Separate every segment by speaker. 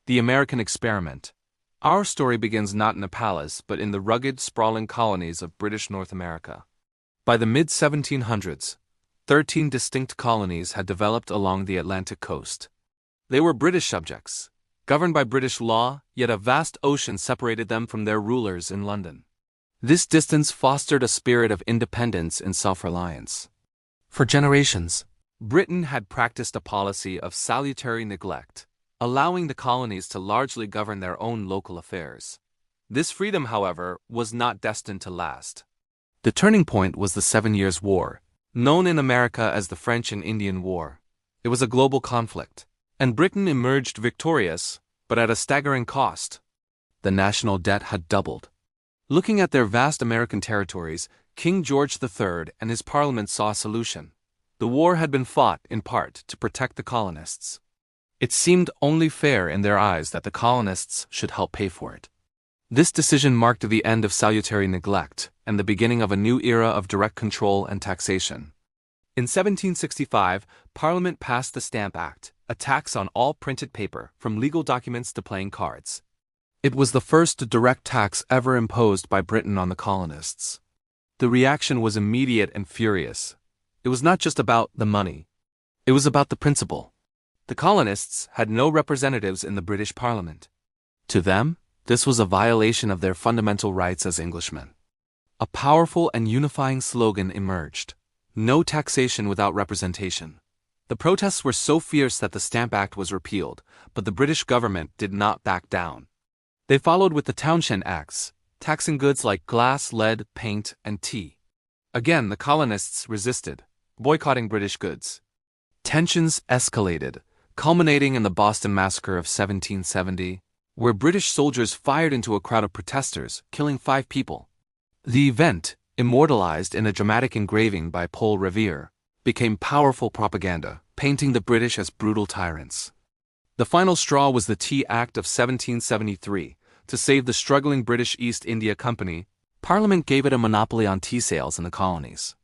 Speaker 1: The American Experiment. Our story begins not in a palace but in the rugged, sprawling colonies of British North America. By the mid-1700s, 13 distinct colonies had developed along the Atlantic coast. They were British subjects, governed by British law, yet a vast ocean separated them from their rulers in London. This distance fostered a spirit of independence and self-reliance. For generations, Britain had practiced a policy of salutary neglect, allowing the colonies to largely govern their own local affairs. This freedom, however, was not destined to last. The turning point was the 7 Years' War, known in America as the French and Indian War. It was a global conflict, and Britain emerged victorious, but at a staggering cost. The national debt had doubled. Looking at their vast American territories, King George III and his parliament saw a solution. The war had been fought, in part, to protect the colonists. It seemed only fair in their eyes that the colonists should help pay for it. This decision marked the end of salutary neglect and the beginning of a new era of direct control and taxation. In 1765, Parliament passed the Stamp Act, a tax on all printed paper, from legal documents to playing cards. It was the first direct tax ever imposed by Britain on the colonists. The reaction was immediate and furious. It was not just about the money. It was about the principle. The colonists had no representatives in the British Parliament. To them, this was a violation of their fundamental rights as Englishmen. A powerful and unifying slogan emerged: no taxation without representation. The protests were so fierce that the Stamp Act was repealed, but the British government did not back down. They followed with the Townshend Acts, taxing goods like glass, lead, paint, and tea. Again, the colonists resisted, boycotting British goods. Tensions escalated, culminating in the Boston Massacre of 1770, where British soldiers fired into a crowd of protesters, killing 5 people. The event, immortalized in a dramatic engraving by Paul Revere, became powerful propaganda, painting the British as brutal tyrants. The final straw was the Tea Act of 1773. To save the struggling British East India Company, Parliament gave it a monopoly on tea sales in the colonies.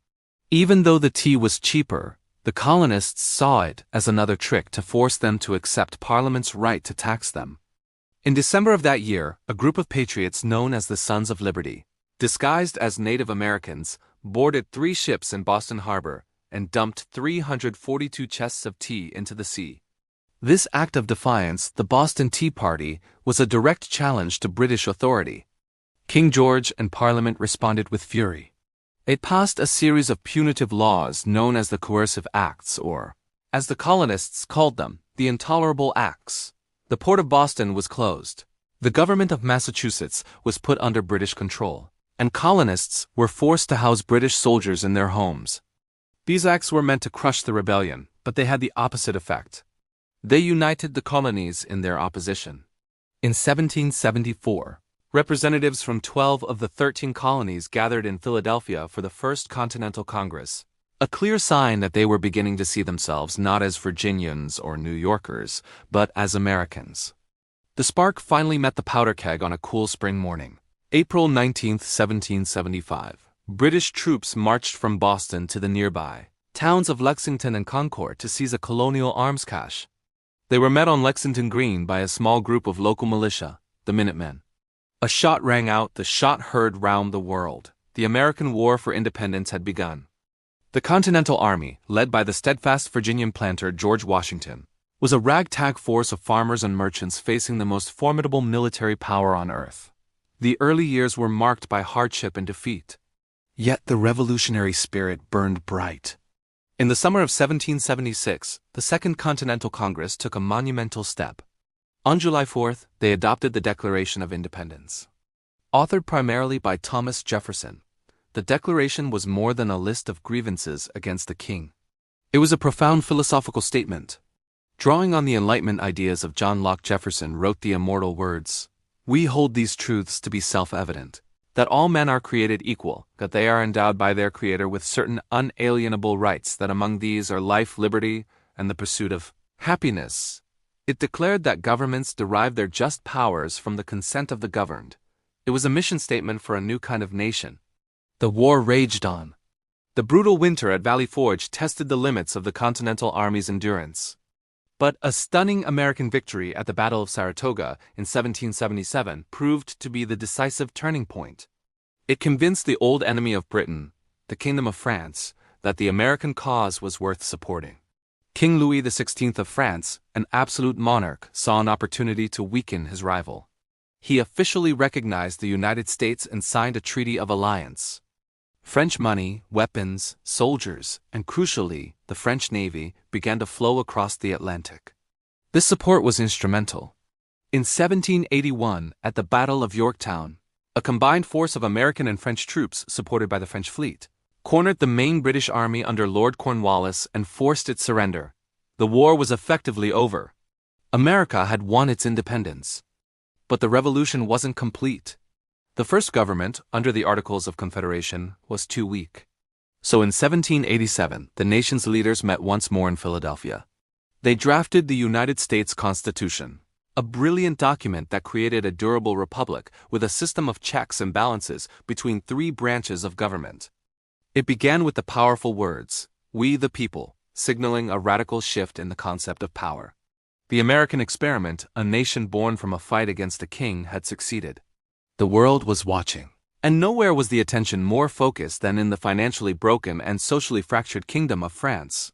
Speaker 1: Even though the tea was cheaper, the colonists saw it as another trick to force them to accept Parliament's right to tax them. In December of that year, a group of patriots known as the Sons of Liberty, disguised as Native Americans, boarded 3 ships in Boston Harbor and dumped 342 chests of tea into the sea. This act of defiance, the Boston Tea Party, was a direct challenge to British authority. King George and Parliament responded with fury. It passed a series of punitive laws known as the Coercive Acts, or, as the colonists called them, the Intolerable Acts. The port of Boston was closed. The government of Massachusetts was put under British control, and colonists were forced to house British soldiers in their homes. These acts were meant to crush the rebellion, but they had the opposite effect. They united the colonies in their opposition. In 1774, representatives from 12 of the 13 colonies gathered in Philadelphia for the First Continental Congress, a clear sign that they were beginning to see themselves not as Virginians or New Yorkers, but as Americans. The spark finally met the powder keg on a cool spring morning. April 19, 1775. British troops marched from Boston to the nearby towns of Lexington and Concord to seize a colonial arms cache. They were met on Lexington Green by a small group of local militia, the Minutemen. A shot rang out, the shot heard round the world. The American War for Independence had begun. The Continental Army, led by the steadfast Virginian planter George Washington, was a ragtag force of farmers and merchants facing the most formidable military power on earth. The early years were marked by hardship and defeat. Yet the revolutionary spirit burned bright. In the summer of 1776, the Second Continental Congress took a monumental step. On July 4th, they adopted the Declaration of Independence. Authored primarily by Thomas Jefferson, the Declaration was more than a list of grievances against the king. It was a profound philosophical statement. Drawing on the Enlightenment ideas of John Locke, Jefferson wrote the immortal words, "We hold these truths to be self-evident, that all men are created equal, that they are endowed by their Creator with certain unalienable rights, that among these are life, liberty, and the pursuit of happiness." It declared that governments derive their just powers from the consent of the governed. It was a mission statement for a new kind of nation. The war raged on. The brutal winter at Valley Forge tested the limits of the Continental Army's endurance. But a stunning American victory at the Battle of Saratoga in 1777 proved to be the decisive turning point. It convinced the old enemy of Britain, the Kingdom of France, that the American cause was worth supporting. King Louis XVI of France, an absolute monarch, saw an opportunity to weaken his rival. He officially recognized the United States and signed a treaty of alliance. French money, weapons, soldiers, and crucially, the French Navy began to flow across the Atlantic. This support was instrumental. In 1781, at the Battle of Yorktown, a combined force of American and French troops, supported by the French fleet, cornered the main British army under Lord Cornwallis and forced its surrender. The war was effectively over. America had won its independence. But the revolution wasn't complete. The first government, under the Articles of Confederation, was too weak. So in 1787, the nation's leaders met once more in Philadelphia. They drafted the United States Constitution, a brilliant document that created a durable republic with a system of checks and balances between three branches of government. It began with the powerful words, "We the people," signaling a radical shift in the concept of power. The American experiment, a nation born from a fight against a king, had succeeded. The world was watching. And nowhere was the attention more focused than in the financially broken and socially fractured Kingdom of France.